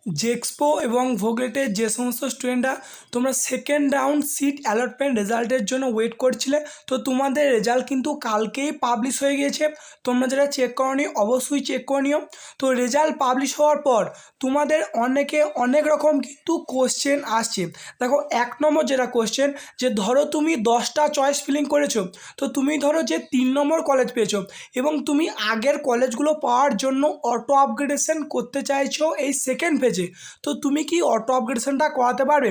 জেক্সপো এবং ভোগলেটের যে সমস্ত স্টুডেন্টরা তোমরা সেকেন্ড রাউন্ড সিট অ্যালটমেন্ট রেজাল্টের জন্য ওয়েট করছিলে, তো তোমাদের রেজাল্ট কিন্তু কালকেই পাবলিশ হয়ে গিয়েছে। তোমরা যারা চেক করনি অবশ্যই চেক করে নিও। তো রেজাল্ট পাবলিশ হওয়ার পর তোমাদের অনেক রকম কিন্তু কোশ্চেন আসছে। দেখো, 1 নম্বর যেটা কোশ্চেন, যে ধরো তুমি 10টা চয়েস ফিলিং করেছো, তো তুমি ধরো যে 3 নম্বর কলেজ পেয়েছো এবং তুমি আগের কলেজগুলো পাওয়ার জন্য অটো আপগ্রেডেশন করতে চাইছো এই সেকেন্ড ফেজে, তো তুমি কি অটো আপগ্রেডেশনটা করাতে পারবে?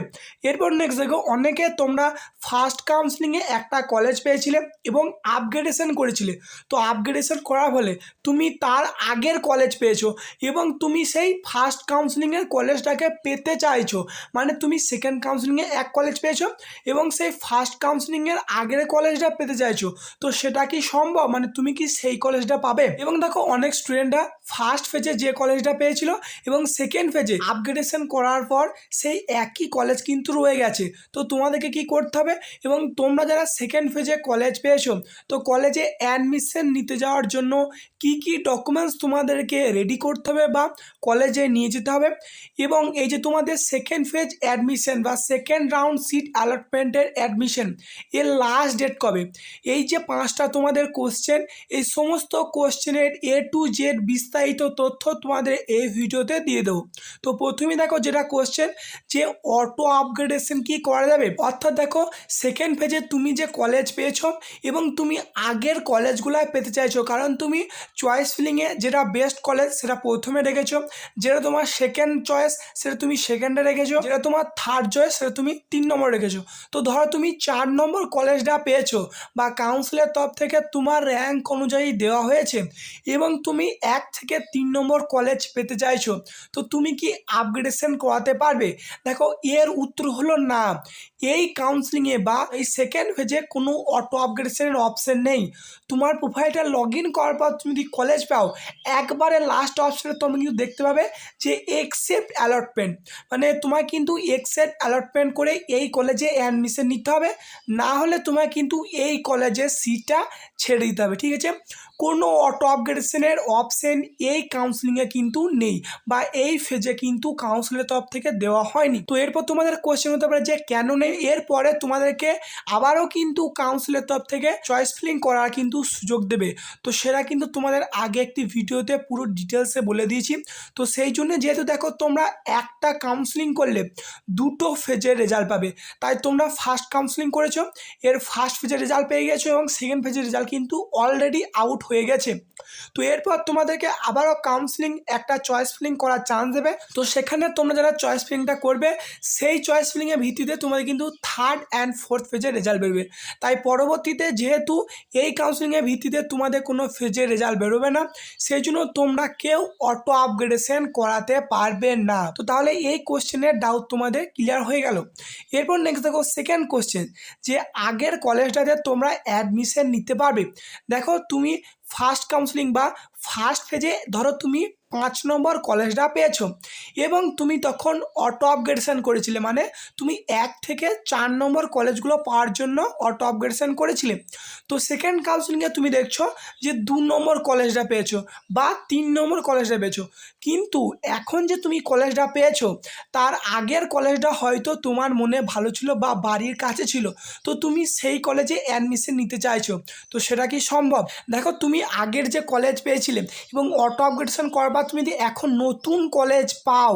এরপর নেক্সট দেখো, অনেকে তোমরা ফার্স্ট কাউন্সিলিংয়ে একটা কলেজ পেয়েছিলে এবং আপগ্রেডেশন করেছিলে, তো আপগ্রেডেশন করার ফলে তুমি তার আগের কলেজ পেয়েছো এবং তুমি সেই ফার্স্ট কাউন্সিলিংয়ের কলেজটাকে পেতে চাইছো। মানে তুমি সেকেন্ড কাউন্সিলিংয়ে এক কলেজ পেয়েছো এবং সেই ফার্স্ট কাউন্সিলিংয়ের আগের কলেজটা পেতে চাইছো, তো সেটা কি সম্ভব? মানে তুমি কি সেই কলেজটা পাবে? এবং দেখো, অনেক স্টুডেন্টরা ফার্স্ট ফেজে যে কলেজটা পেয়েছিল এবং সেকেন্ড ফেজে আপগ্রেডেশন করার পর সেই একই কলেজ কিন্তু রয়ে গেছে। তো তোমাদেরকে কি করতে হবে, এবং তোমরা যারা সেকেন্ড ফেজে কলেজ পেয়েছো, তো কলেজে অ্যাডমিশন নিতে যাওয়ার জন্য কি কি ডকুমেন্টস তোমাদেরকে রেডি করতে হবে বা কলেজে নিয়ে যেতে হবে, এবং এই যে তোমাদের সেকেন্ড ফেজ অ্যাডমিশন বা সেকেন্ড রাউন্ড সিট অ্যালটমেন্টের অ্যাডমিশন এর লাস্ট ডেট কবে, এই যে 5টা তোমাদের কোশ্চেন, এই সমস্ত কোশ্চেনের A to Z বিস্তারিত তথ্য তোমাদের এই ভিডিওতে দিয়ে দেবো। তো প্রথমে দেখো যেটা কোশ্চেন, যে অটো আপগ্রেডেশন কি করা যাবে, অর্থাৎ দেখো সেকেন্ড ফেজে তুমি যে কলেজ পেয়েছো এবং তুমি আগের কলেজগুলোয় পেতে চাইছো, কারণ তুমি চয়েস ফিলিংয়ে যেটা বেস্ট কলেজ সেটা প্রথমে রেখেছো, যেটা তোমার সেকেন্ড চয়েস সেটা তুমি সেকেন্ডে রেখেছো, যেটা তোমার থার্ড চয়েস সেটা তুমি 3 নম্বর রেখেছো। তো ধরো তুমি 4 নম্বর কলেজটা পেয়েছো বা কাউন্সিলের তরফ থেকে তোমার র্যাঙ্ক অনুযায়ী দেওয়া হয়েছে এবং তুমি 1 থেকে 3 নম্বর কলেজ পেতে চাইছো, তো তুমি কি আপগ্রেডেশন করাতে পারবে? দেখো, এর উত্তর হলো না। এই কাউন্সিলিংয়ে বা এই সেকেন্ড ফেজে কোনো অটো আপগ্রেডেশনের অপশন নেই। তোমার প্রোফাইলটা লগ ইন করার পর তুমি যদি কলেজ পাও, একবারে লাস্ট অপশনে তুমি কিন্তু দেখতে পাবে যে একসেপ্ট অ্যালটমেন্ট, মানে তোমার কিন্তু একসেপ্ট অ্যালটমেন্ট করে এই কলেজে অ্যাডমিশন নিতে হবে, না হলে তোমার কিন্তু এই কলেজের সিটটা ছেড়ে দিতে হবে। ঠিক আছে, কোনো অটো আপগ্রেডেশনের অপশন এই কাউন্সিলিংয়ে কিন্তু নেই বা এই ফেজে কিন্তু কাউন্সিলের তরফ থেকে দেওয়া হয়নি। তো এরপর তোমাদের কোশ্চেন হতে পারে যে কেন নেই, এরপরে তোমাদেরকে আবারও কিন্তু কাউন্সিলের তরফ থেকে চয়েস ফিলিং করার কিন্তু সুযোগ দেবে, তো সেটা কিন্তু তোমাদের আগে একটি ভিডিওতে পুরো ডিটেলসে বলে দিয়েছি। তো সেই জন্য যেহেতু দেখো তোমরা একটা কাউন্সিলিং করলে 2টো ফেজের রেজাল্ট পাবে, তাই তোমরা ফার্স্ট কাউন্সিলিং করেছো, এর ফার্স্ট ফেজের রেজাল্ট পেয়ে গেছো এবং সেকেন্ড ফেজের রেজাল্ট কিন্তু অলরেডি আউট হয়ে গেছে। তো এরপর তোমাদেরকে আবারও কাউন্সিলিং একটা চয়েস ফিলিং করার চান্স দেবে, তো সেখানে তোমরা যারা চয়েস ফিলিংটা করবে সেই চয়েস ফিলিংয়ের ভিত্তিতে তোমাদের কিন্তু থার্ড অ্যান্ড ফোর্থ ফেজের রেজাল্ট বেরোবে। তাই পরবর্তীতে যেহেতু এই কাউন্সিলিংয়ের ভিত্তিতে তোমাদের কোনো ফেজের রেজাল্ট বেরোবে না, সেই জন্য তোমরা কেউ অটো আপগ্রেডেশন করাতে পারবে না। তো তাহলে এই কোশ্চেনের ডাউট তোমাদের ক্লিয়ার হয়ে গেল। এরপর নেক্সট দেখো সেকেন্ড কোশ্চেন, যে আগের কলেজটাতে তোমরা অ্যাডমিশন নিতে পারবে। দেখো, তুমি ফার্স্ট কাউন্সিলিং বা ফার্স্ট ফেজে ধরো তুমি 5 নম্বর কলেজটা পেয়েছো এবং তুমি তখন অটো আপগ্রেডেশন করেছিলে, মানে তুমি 1 থেকে 4 নম্বর কলেজগুলো পাওয়ার জন্য অটো আপগ্রেডেশন করেছিলে। তো সেকেন্ড কাউন্সিলিংয়ে তুমি দেখছো যে 2 নম্বর কলেজটা পেয়েছো বা 3 নম্বর কলেজটা পেয়েছো, কিন্তু এখন যে তুমি কলেজটা পেয়েছো তার আগের কলেজটা হয়তো তোমার মনে ভালো ছিল বা বাড়ির কাছে ছিল, তো তুমি সেই কলেজে অ্যাডমিশন নিতে চাইছো, তো সেটা কি সম্ভব? দেখো, তুমি আগের যে কলেজ পেয়েছিলে এবং অটো আপগ্রেডেশন করার পর তুমি যদি এখন নতুন কলেজ পাও,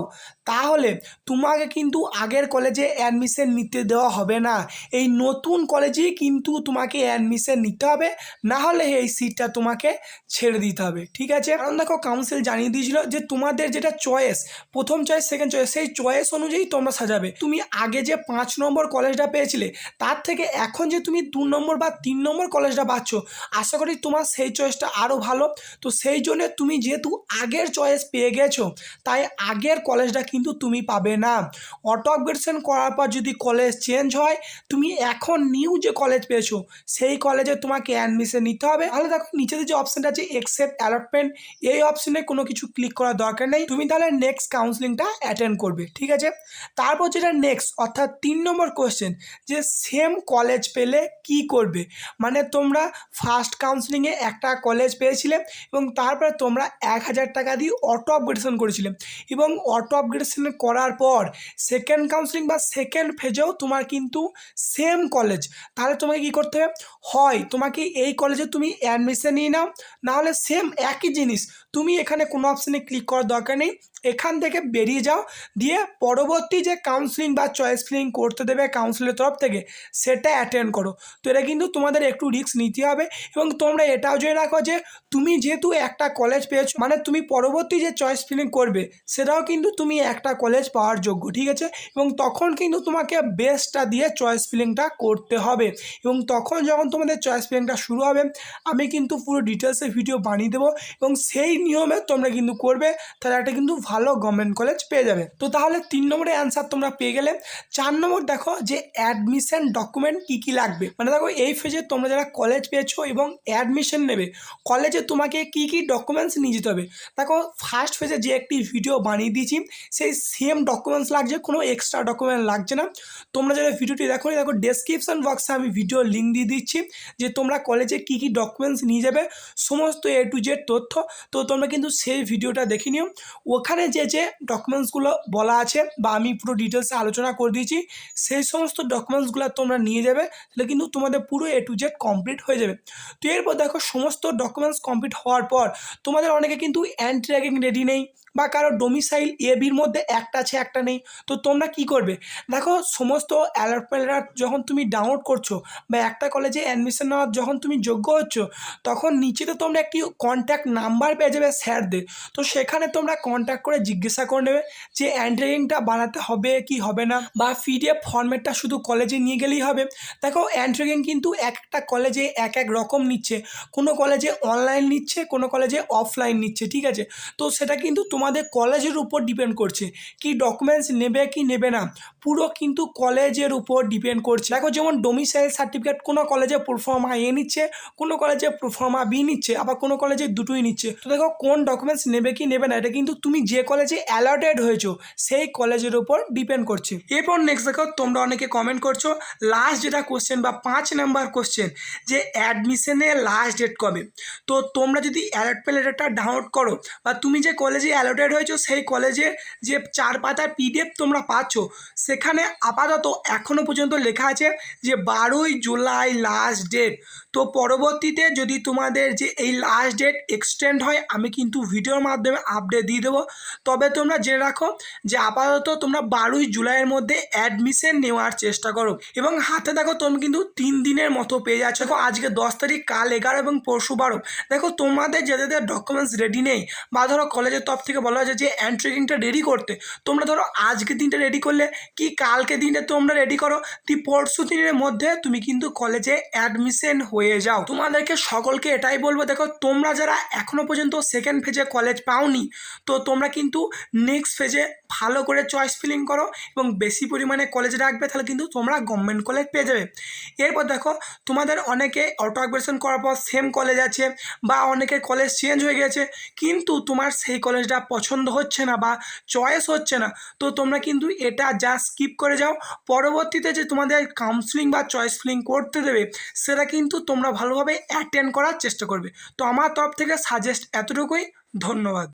তাহলে তোমাকে কিন্তু আগের কলেজে অ্যাডমিশন নিতে দেওয়া হবে না, এই নতুন কলেজেই কিন্তু তোমাকে অ্যাডমিশন নিতে হবে, না হলে এই সিটটা তোমাকে ছেড়ে দিতে হবে। ঠিক আছে, কারণ দেখো কাউন্সিল জানিয়ে দিয়েছিল যে তোমাদের যেটা চয়েস, প্রথম চয়েস সেকেন্ড চয়েস, সেই চয়েস অনুযায়ী তোমরা সাজাবে। তুমি আগে যে 5 নম্বর কলেজটা পেয়েছিলে তার থেকে এখন যে তুমি 2 নম্বর বা 3 নম্বর কলেজটা পাচ্ছ, আশা করি তোমার সেই চয়েসটা আরও ভালো। তো সেই জন্য তুমি যেহেতু আগের চয়েস পেয়ে গেছো, তাই আগের কলেজটা কিন্তু তুমি পাবে না। অটো আপগ্রেডেশন করার পর যদি কলেজ চেঞ্জ হয়, তুমি এখন নিউ যে কলেজ পেয়েছো সেই কলেজে তোমাকে অ্যাডমিশন নিতে হবে। তাহলে দেখো নিচেতে যে অপশানটা আছে একসেপ্ট অ্যালটমেন্ট, এই অপশনে কোনো কিছু ক্লিক করার দরকার নেই, তুমি তাহলে নেক্সট কাউন্সিলিংটা অ্যাটেন্ড করবে। ঠিক আছে, তারপর যেটা নেক্সট অর্থাৎ 3 নম্বর কোশ্চেন, যে সেম কলেজ পেলে কি করবে, মানে তোমরা ফার্স্ট কাউন্সিলিংয়ে একটা কলেজ পেয়েছিলে এবং তারপরে তোমরা 1000 টাকা দিয়ে অটো আপগ্রেডেশন করেছিলে এবং অটো আপগ্রেডেশন করার পর সেকেন্ড কাউন্সিলিং বা সেকেন্ড ফেজেও তোমার কিন্তু সেম কলেজ, তাহলে তোমাকে কী করতে হবে, হয় তোমাকে এই কলেজে তুমি অ্যাডমিশন নিয়ে নাও, নাহলে সেম একই জিনিস তুমি এখানে কোনো অপশানে ক্লিক করার দরকার নেই, এখান থেকে বেরিয়ে যাও, দিয়ে পরবর্তী যে কাউন্সিলিং বা চয়েস ফিলিং করতে দেবে কাউন্সিলের তরফ থেকে সেটা অ্যাটেন্ড করো। তো এটা কিন্তু তোমাদের একটু রিস্ক নিতে হবে, এবং তোমরা এটাও জেনে রাখো যে তুমি যেহেতু একটা কলেজ পেয়েছো, মানে তুমি পরবর্তী যে চয়েস ফিলিং করবে সেটাও কিন্তু তুমি একটা কলেজ পাওয়ার যোগ্য, ঠিক আছে। এবং তখন কিন্তু তোমাকে বেস্টটা দিয়ে চয়েস ফিলিংটা করতে হবে, এবং তখন যখন তোমাদের চয়েস ফিলিংটা শুরু হবে আমি কিন্তু পুরো ডিটেলসে ভিডিও বানিয়ে দেবো, এবং সেই নিয়মে তোমরা কিন্তু করবে, তাহলে একটা কিন্তু ভালো গভর্নমেন্ট কলেজ পেয়ে যাবে। তো তাহলে 3 নম্বরের অ্যান্সার তোমরা পেয়ে গেলে। 4 নম্বর দেখো যে অ্যাডমিশন ডকুমেন্ট কী কী লাগবে, মানে দেখো এই ফেজে তোমরা যারা কলেজ পেয়েছো এবং অ্যাডমিশন নেবে কলেজে তোমাকে কী কী ডকুমেন্টস নিয়ে যেতে হবে। দেখো ফার্স্ট ফেজে যে একটি ভিডিও বানিয়ে দিয়েছি সেই সেম ডকুমেন্টস লাগছে, কোনো এক্সট্রা ডকুমেন্ট লাগছে না। তোমরা যারা ভিডিওটি দেখো দেখো ডেসক্রিপশন বক্সে আমি ভিডিও লিঙ্ক দিয়ে দিচ্ছি যে তোমরা কলেজে কী কী ডকুমেন্টস নিয়ে যাবে সমস্ত A to Z তথ্য, তো তোমরা কিন্তু সেই ভিডিওটা দেখে নিও। ওখানে যে যে ডকুমেন্টসগুলো বলা আছে বা আমি পুরো ডিটেলসে আলোচনা করে দিয়েছি সেই সমস্ত ডকুমেন্টসগুলো তোমরা নিয়ে যাবে, তাহলে কিন্তু তোমাদের পুরো A to Z কমপ্লিট হয়ে যাবে। তো এরপর দেখো সমস্ত ডকুমেন্টস কমপ্লিট হওয়ার পর তোমাদের অনেকে কিন্তু অ্যান্টি র্যাগিং রেডি নেই, বা কারো ডোমিসাইল AB-র মধ্যে একটা আছে একটা নেই, তো তোমরা কি করবে, দেখো সমস্ত অ্যালটমেন্ট যখন তুমি ডাউনলোড করছো বা একটা কলেজে অ্যাডমিশন নেওয়ার যখন তুমি যোগ্য হচ্ছ, তখন নিচে তো তোমরা একটি কন্ট্যাক্ট নাম্বার পেয়ে যাবে স্যারদের, তো সেখানে তোমরা কন্ট্যাক্ট করে জিজ্ঞাসা করে নেবে যে অ্যান্টি র্যাগিংটা বানাতে হবে কি হবে না, বা PDF ফরম্যাটটা শুধু কলেজে নিয়ে গেলেই হবে। দেখো অ্যান্টি র্যাগিং কিন্তু একটা কলেজে এক এক রকম নিচ্ছে, কোনো কলেজে অনলাইন নিচ্ছে, কোনো কলেজে অফলাইন নিচ্ছে, ঠিক আছে। তো সেটা কিন্তু তোমাদের কলেজের উপর ডিপেন্ড করছে কি ডকুমেন্টস নেবে কি নেবে না, পুরো কিন্তু কলেজের উপর ডিপেন্ড করছে। দেখো যেমন ডোমিসাইল সার্টিফিকেট কোনো কলেজে প্রোফর্মা A নিচ্ছে, কোনো কলেজে প্রোফর্মা B নিচ্ছে, আবার কোনো কলেজে দুটোই নিচ্ছে। তো দেখো কোন ডকুমেন্টস নেবে কি নেবে না এটা কিন্তু তুমি যে কলেজে অ্যালটেড হয়েছো সেই কলেজের উপর ডিপেন্ড করছে। এরপর নেক্সট দেখো তোমরা অনেকে কমেন্ট করছো লাস্ট যেটা কোশ্চেন বা 5 নাম্বার কোশ্চেন যে অ্যাডমিশনের লাস্ট ডেট কবে। তো তোমরা যদি অ্যালটমেন্ট লেটারটা ডাউনলোড করো বা তুমি যে কলেজে অ্যালটেড হয়েছো সেই কলেজে যে 4 পাতার PDF তোমরা পাচ্ছ, সেখানে আপাতত এখনও পর্যন্ত লেখা আছে যে 12ই জুলাই লাস্ট ডেট। তো পরবর্তীতে যদি তোমাদের যে এই লাস্ট ডেট এক্সটেন্ড হয় আমি কিন্তু ভিডিওর মাধ্যমে আপডেট দিয়ে দেবো, তবে তোমরা জেনে রাখো যে আপাতত তোমরা 12ই জুলাইয়ের মধ্যে অ্যাডমিশন নেওয়ার চেষ্টা করো। এবং হাতে দেখো তুমি কিন্তু 3 দিনের মতো পেয়ে যাচ্ছ। দেখো আজকে 10 তারিখ, কাল 11 এবং পরশু 12। দেখো তোমাদের যাদের ডকুমেন্টস রেডি নেই বা ধরো কলেজের তরফ থেকে বলা হয়েছে যে অ্যান্টি র্যাগিংটা রেডি করতে, তোমরা ধরো আজকের দিনটা রেডি করলে কি কালকে দিনটা তোমরা রেডি করো, পরশু দিনের মধ্যে তুমি কিন্তু কলেজে অ্যাডমিশন হয়ে যাও। তোমাদেরকে সকলকে এটাই বলবো, দেখো তোমরা যারা এখনো পর্যন্ত সেকেন্ড ফেজে কলেজ পাওনি, তো তোমরা কিন্তু নেক্সট ফেজে ভালো করে চয়েস ফিলিং করো এবং বেশি পরিমাণে কলেজ রাখবে, তাহলে কিন্তু তোমরা গভর্নমেন্ট কলেজ পেয়ে যাবে। এরপর দেখো তোমাদের অনেকে অটো আপগ্রেডেশন করার পর সেম কলেজ আছে বা অনেকের কলেজ চেঞ্জ হয়ে গেছে, কিন্তু তোমার সেই কলেজটা পছন্দ হচ্ছে না বা চয়েস হচ্ছে না, তো তোমরা কিন্তু এটা যা স্কিপ করে যাও। পরবর্তীতে যে তোমাদের কাউন্সিলিং বা চয়েস ফিলিং করতে দেবে সেটা কিন্তু তোমরা ভালোভাবে অ্যাটেন্ড করার চেষ্টা করবে। তো আমার তরফ থেকে সাজেস্ট এতটুকুই। ধন্যবাদ।